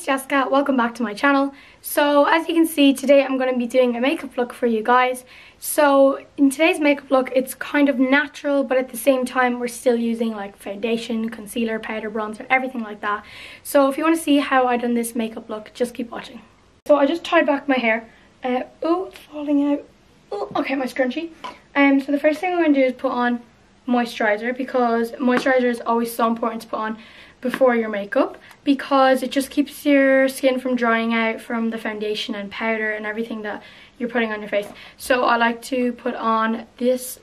it's Jessica. Welcome back to my channel. So as you can see, today I'm going to be doing a makeup look for you guys. So in today's makeup look, it's kind of natural, but at the same time we're still using like foundation, concealer, powder, bronzer, everything like that. So if you want to see how I done this makeup look, just keep watching. So I just tied back my hair. Oh, it's falling out. Oh, okay, my scrunchie. So the first thing I'm going to do is put on moisturizer, because moisturizer is always so important to put on before your makeup, because it just keeps your skin from drying out from the foundation and powder and everything that you're putting on your face. So I like to put on this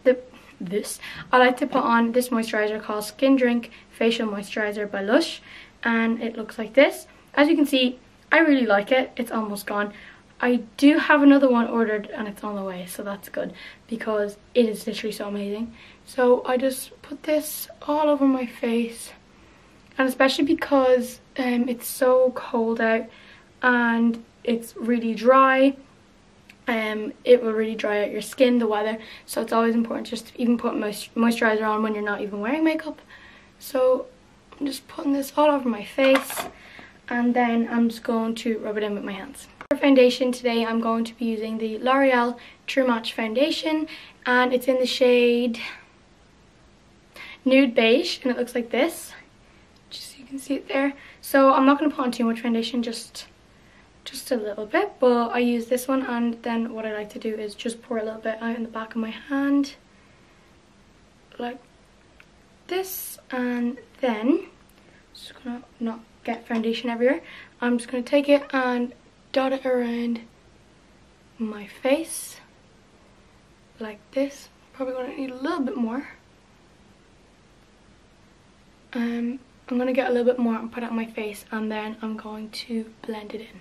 moisturizer called Skin Drink Facial Moisturizer by Lush, and it looks like this. As you can see, I really like it. It's almost gone. I do have another one ordered and it's on the way, so that's good because it is literally so amazing. So I just put this all over my face, and especially because it's so cold out and it's really dry, it will really dry out your skin, the weather, so it's always important just to even put moisturizer on when you're not even wearing makeup. So I'm just putting this all over my face, and then I'm just going to rub it in with my hands. For foundation today, I'm going to be using the L'Oreal True Match foundation, and it's in the shade Nude Beige, and it looks like this. Just so you can see it there. So I'm not going to put on too much foundation, just a little bit, but I use this one, and then what I like to do is just pour a little bit out in the back of my hand like this, and then just gonna not get foundation everywhere. I'm just gonna take it and dot it around my face like this. Probably gonna need a little bit more. I'm gonna get a little bit more and put it on my face, and then I'm going to blend it in.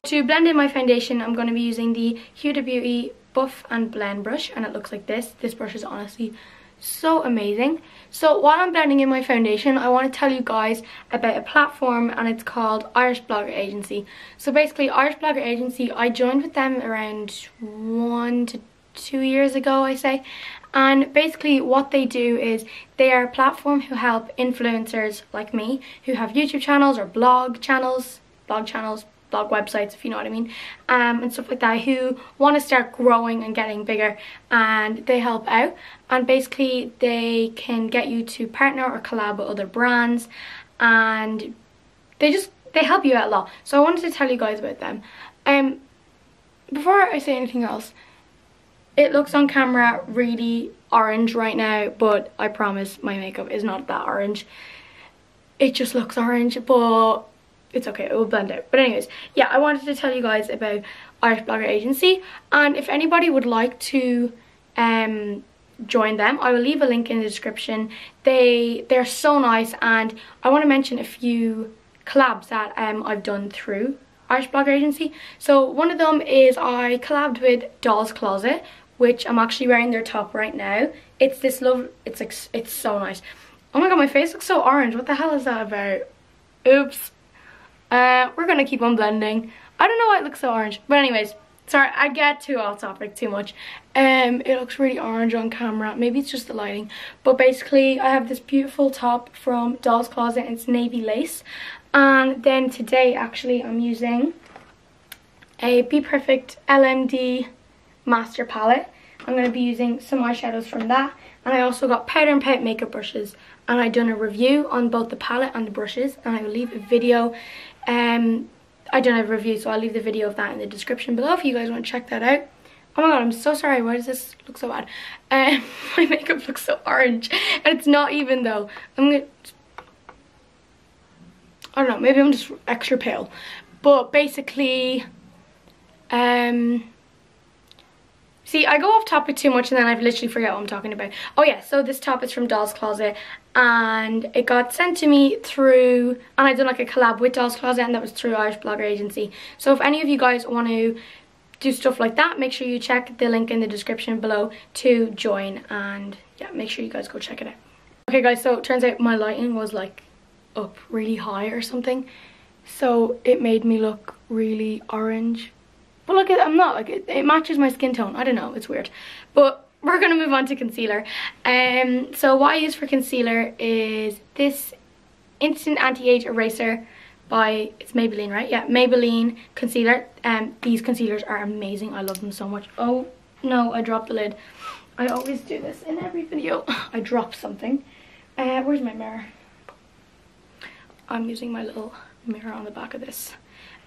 To blend in my foundation, I'm going to be using the Huda Beauty Buff and Blend brush, and it looks like this. This brush is honestly so amazing. So while I'm blending in my foundation, I want to tell you guys about a platform, and it's called Irish Blogger Agency. So basically, Irish Blogger Agency, I joined with them around 1 to 2 years ago, I say. And basically what they do is they are a platform who help influencers like me who have YouTube channels or blog websites, if you know what I mean, and stuff like that, who want to start growing and getting bigger, and they help out. And basically they can get you to partner or collab with other brands, and they help you out a lot. So I wanted to tell you guys about them. Before I say anything else, it looks on camera really orange right now, but I promise my makeup is not that orange. It just looks orange, but it's okay, it will blend out. But anyways, yeah, I wanted to tell you guys about Irish Blogger Agency, and if anybody would like to join them, I will leave a link in the description. They're so nice, and I want to mention a few collabs that I've done through Irish Blogger Agency. So one of them is I collabed with Doll's Closet, which I'm actually wearing their top right now. It's this it's so nice. Oh my god, my face looks so orange. What the hell is that about? Oops. We're gonna keep on blending. I don't know why it looks so orange, but anyways, sorry, I get too off topic too much. It looks really orange on camera. Maybe it's just the lighting, but basically I have this beautiful top from Doll's Closet, and it's navy lace. And then today actually I'm using a Be Perfect LMD Master Palette. I'm going to be using some eyeshadows from that, and I also got powder and palette makeup brushes, and I've done a review on both the palette and the brushes, and I will leave a video. I don't have a review, so I'll leave the video of that in the description below if you guys want to check that out. Oh my god, I'm so sorry, why does this look so bad? My makeup looks so orange, and it's not even though. I don't know, maybe I'm just extra pale, but basically see, I go off topic too much and then I've literally forget what I'm talking about. Oh yeah, so this top is from Doll's Closet, and it got sent to me through, and I done like a collab with Doll's Closet, and that was through Irish Blogger Agency. So if any of you guys want to do stuff like that, make sure you check the link in the description below to join, and yeah, make sure you guys go check it out. Okay guys, so it turns out my lighting was like up really high or something, so it made me look really orange. But look, I'm not, like, it matches my skin tone. I don't know, it's weird. But we're going to move on to concealer. So what I use for concealer is this Instant Anti-Age Eraser by, it's Maybelline, right? Yeah, Maybelline concealer. These concealers are amazing. I love them so much. Oh no, I dropped the lid. I always do this in every video. I drop something. Where's my mirror? I'm using my little mirror on the back of this.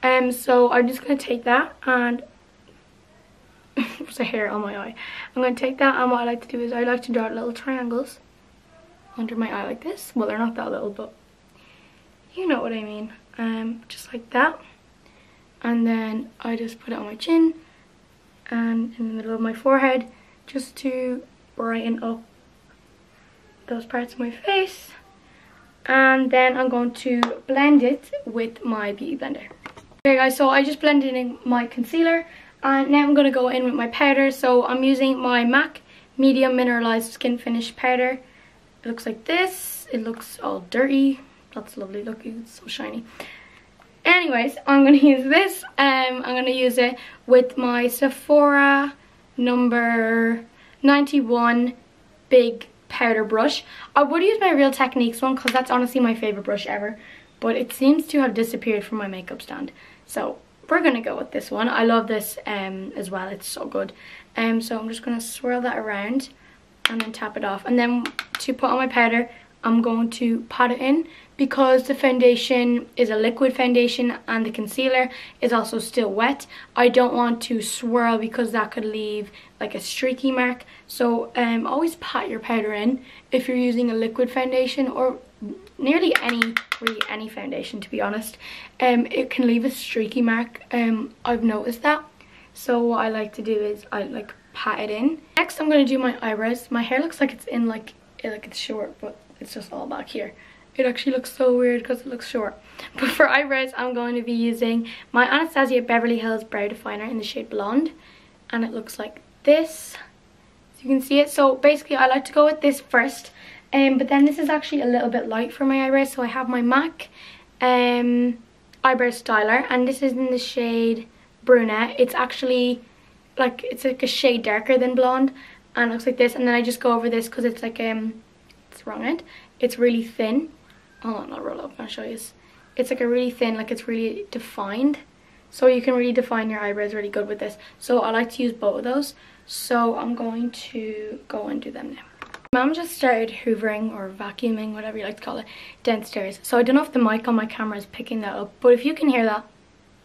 So I'm just going to take that and there's a hair on my eye. I'm going to take that, and what I like to do is I like to draw little triangles under my eye like this. Well, they're not that little, but you know what I mean. Just like that. And then I just put it on my chin and in the middle of my forehead, just to brighten up those parts of my face. And then I'm going to blend it with my beauty blender. Okay guys, so I just blended in my concealer, and now I'm going to go in with my powder. So I'm using my MAC Medium Mineralized Skin Finish powder. It looks like this. It looks all dirty. That's lovely looking. It's so shiny. Anyways, I'm going to use this. I'm going to use it with my Sephora number 91 big powder brush. I would use my Real Techniques one because that's honestly my favorite brush ever, but it seems to have disappeared from my makeup stand, so we're gonna go with this one. I love this as well. It's so good. So I'm just gonna swirl that around and then tap it off, and then to put on my powder I'm going to pat it in, because the foundation is a liquid foundation and the concealer is also still wet. I don't want to swirl because that could leave like a streaky mark. So always pat your powder in if you're using a liquid foundation, or nearly any foundation, to be honest. It can leave a streaky mark. I've noticed that. So what I like to do is I like pat it in. Next I'm going to do my eyebrows. My hair looks like it's in like it's short, but it's just all back here. It actually looks so weird because it looks short. But for eyebrows I'm going to be using my Anastasia Beverly Hills Brow Definer in the shade Blonde, and it looks like this, so you can see it. So basically I like to go with this first, but then this is actually a little bit light for my eyebrows. So I have my MAC eyebrow styler, and this is in the shade Brunette. It's actually like, it's like a shade darker than Blonde, and it looks like this. And then I just go over this because it's like it's the wrong end. It's really thin. Hold on, I'll roll up and I'll show you. It's like a really thin, like it's really defined. So you can really define your eyebrows really good with this. So I like to use both of those. So I'm going to go and do them now. Mom just started hoovering or vacuuming, whatever you like to call it, downstairs. So I don't know if the mic on my camera is picking that up, but if you can hear that,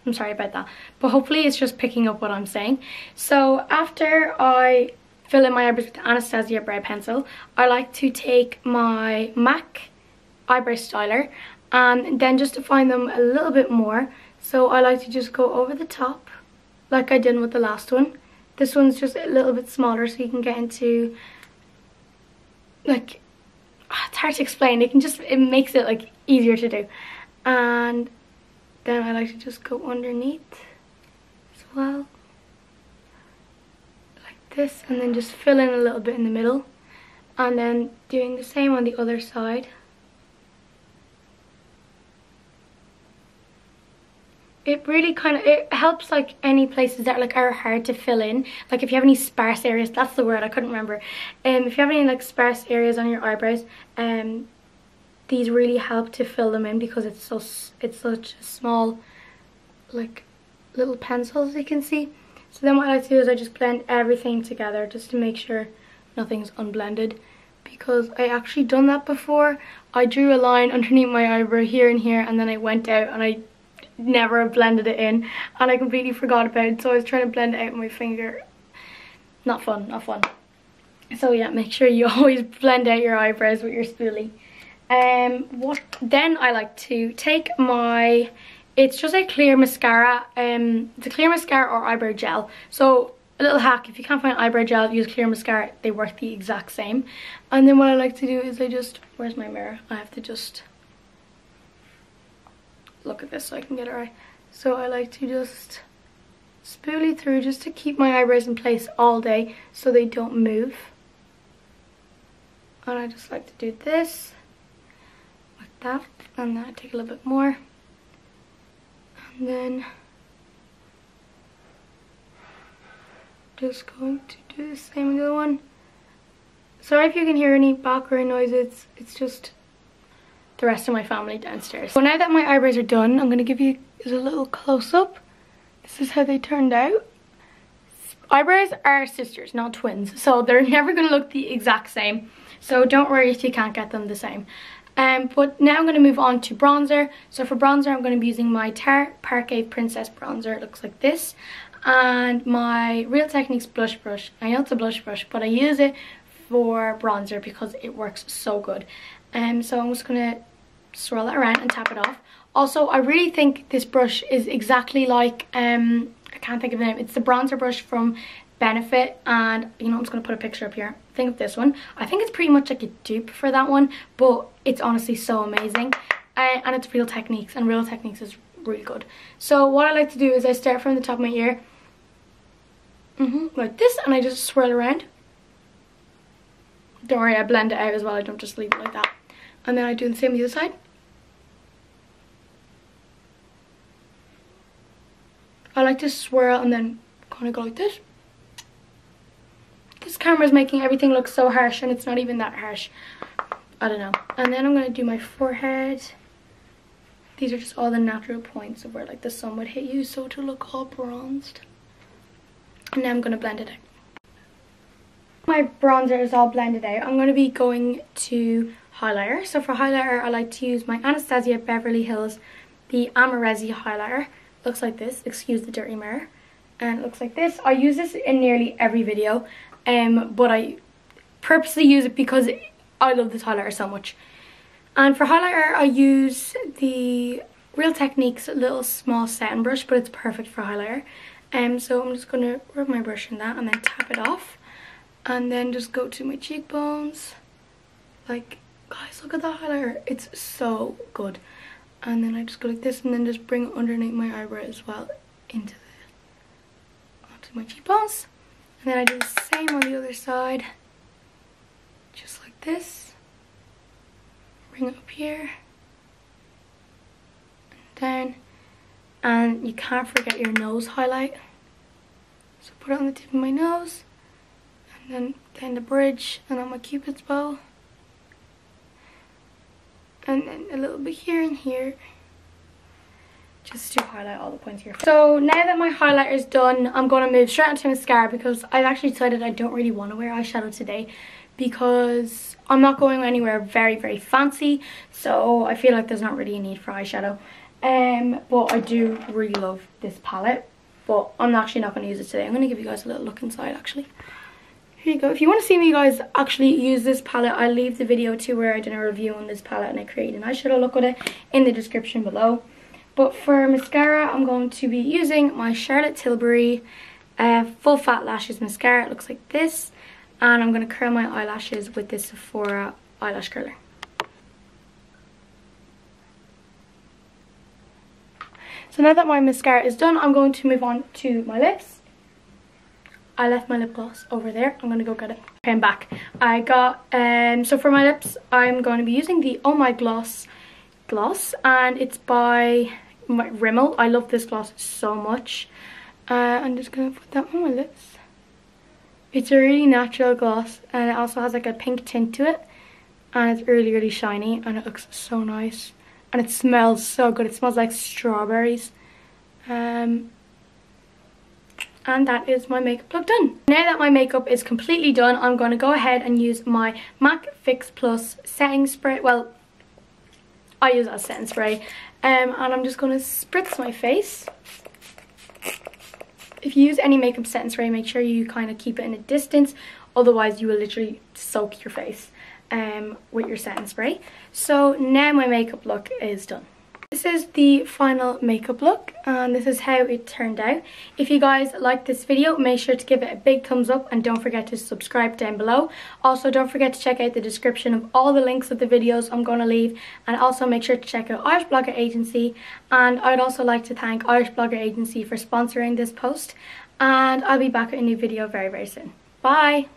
I'm sorry about that. But hopefully it's just picking up what I'm saying. So after I fill in my eyebrows with the Anastasia brow pencil, I like to take my MAC eyebrow styler and then just define them a little bit more. So I like to just go over the top like I did with the last one. This one's just a little bit smaller, so you can get into like, it's hard to explain. It makes it like easier to do. And then I like to just go underneath as well, like this, and then just fill in a little bit in the middle, and then doing the same on the other side. It really it helps like any places that like are hard to fill in. Like if you have any sparse areas, that's the word, I couldn't remember. If you have any like sparse areas on your eyebrows, these really help to fill them in, because it's such a small like little pencil, as you can see. So then what I like to do is I just blend everything together just to make sure nothing's unblended, because I actually done that before. I drew a line underneath my eyebrow here and here, and then I went out and I never blended it in, and I completely forgot about it. So I was trying to blend it out with my finger. Not fun, not fun. So yeah, make sure you always blend out your eyebrows with your spoolie. Then I like to take my, it's just a clear mascara. It's a clear mascara or eyebrow gel. So a little hack, if you can't find eyebrow gel, use clear mascara. They work the exact same. And then what I like to do is I just, where's my mirror? I have to just look at this so I can get it right. So I like to just spoolie through just to keep my eyebrows in place all day so they don't move. And I just like to do this like that, and then I take a little bit more, and then just going to do the same with the other one. Sorry if you can hear any background noises, it's just the rest of my family downstairs. So now that my eyebrows are done, I'm going to give you a little close-up. This is how they turned out. Eyebrows are sisters, not twins, so they're never going to look the exact same. So don't worry if you can't get them the same. But now I'm going to move on to bronzer. So for bronzer, I'm going to be using my Tarte Parquet Princess bronzer. It looks like this. And my Real Techniques blush brush. I know it's a blush brush, but I use it for bronzer because it works so good. So I'm just going to swirl it around and tap it off. Also, I really think this brush is exactly like, I can't think of the name. It's the bronzer brush from Benefit, and you know, I'm just going to put a picture up here. Think of this one. I think it's pretty much like a dupe for that one, but it's honestly so amazing. And it's Real Techniques, and Real Techniques is really good. So what I like to do is I start from the top of my ear, like this, and I just swirl around. Don't worry, I blend it out as well. I don't just leave it like that. And then I do the same on the other side. I like to swirl and then kind of go like this. This camera is making everything look so harsh, and it's not even that harsh. I don't know. And then I'm going to do my forehead. These are just all the natural points of where like the sun would hit you, so to look all bronzed. And now I'm going to blend it out. My bronzer is all blended out. I'm going to be going to highlighter. So for highlighter, I like to use my Anastasia Beverly Hills, the Amarezzi highlighter. Looks like this. Excuse the dirty mirror. And it looks like this. I use this in nearly every video. But I purposely use it because I love this highlighter so much. And for highlighter, I use the Real Techniques little small setting brush, but it's perfect for highlighter. So I'm just going to rub my brush in that and then tap it off. And then just go to my cheekbones. Like, guys, look at that highlighter. It's so good. And then I just go like this and then just bring it underneath my eyebrow as well onto my cheekbones. And then I do the same on the other side. Just like this. Bring it up here. And down. And you can't forget your nose highlight. So put it on the tip of my nose. And then down the bridge and on my cupid's bow. And then a little bit here and here. Just to highlight all the points here. So now that my highlighter is done, I'm going to move straight onto mascara because I've actually decided I don't really want to wear eyeshadow today because I'm not going anywhere very fancy, so I feel like there's not really a need for eyeshadow. But I do really love this palette, but I'm actually not going to use it today. I'm going to give you guys a little look inside actually. Here you go. If you want to see me guys actually use this palette, I'll leave the video to where I did a review on this palette and I created an eyeshadow look with it in the description below. But for mascara, I'm going to be using my Charlotte Tilbury Full Fat Lashes mascara. It looks like this. And I'm going to curl my eyelashes with this Sephora eyelash curler. So now that my mascara is done, I'm going to move on to my lips. I left my lip gloss over there. I'm going to go get it. Okay, I'm back. I got, so for my lips, I'm going to be using the Oh My Gloss gloss, and it's by Rimmel. I love this gloss so much. I'm just gonna put that on my lips. It's a really natural gloss, and it also has like a pink tint to it, and it's really shiny, and it looks so nice, and it smells so good. It smells like strawberries. And that is my makeup look done. Now that my makeup is completely done, I'm going to go ahead and use my MAC Fix Plus setting spray. Well, I use it as setting spray, and I'm just going to spritz my face. If you use any makeup setting spray, make sure you kind of keep it in a distance, otherwise you will literally soak your face with your setting spray. So now my makeup look is done. This is the final makeup look, and this is how it turned out. If you guys like this video, make sure to give it a big thumbs up and don't forget to subscribe down below. Also, don't forget to check out the description of all the links of the videos I'm going to leave, and also make sure to check out Irish Blogger Agency. And I'd also like to thank Irish Blogger Agency for sponsoring this post, and I'll be back with a new video very soon. Bye!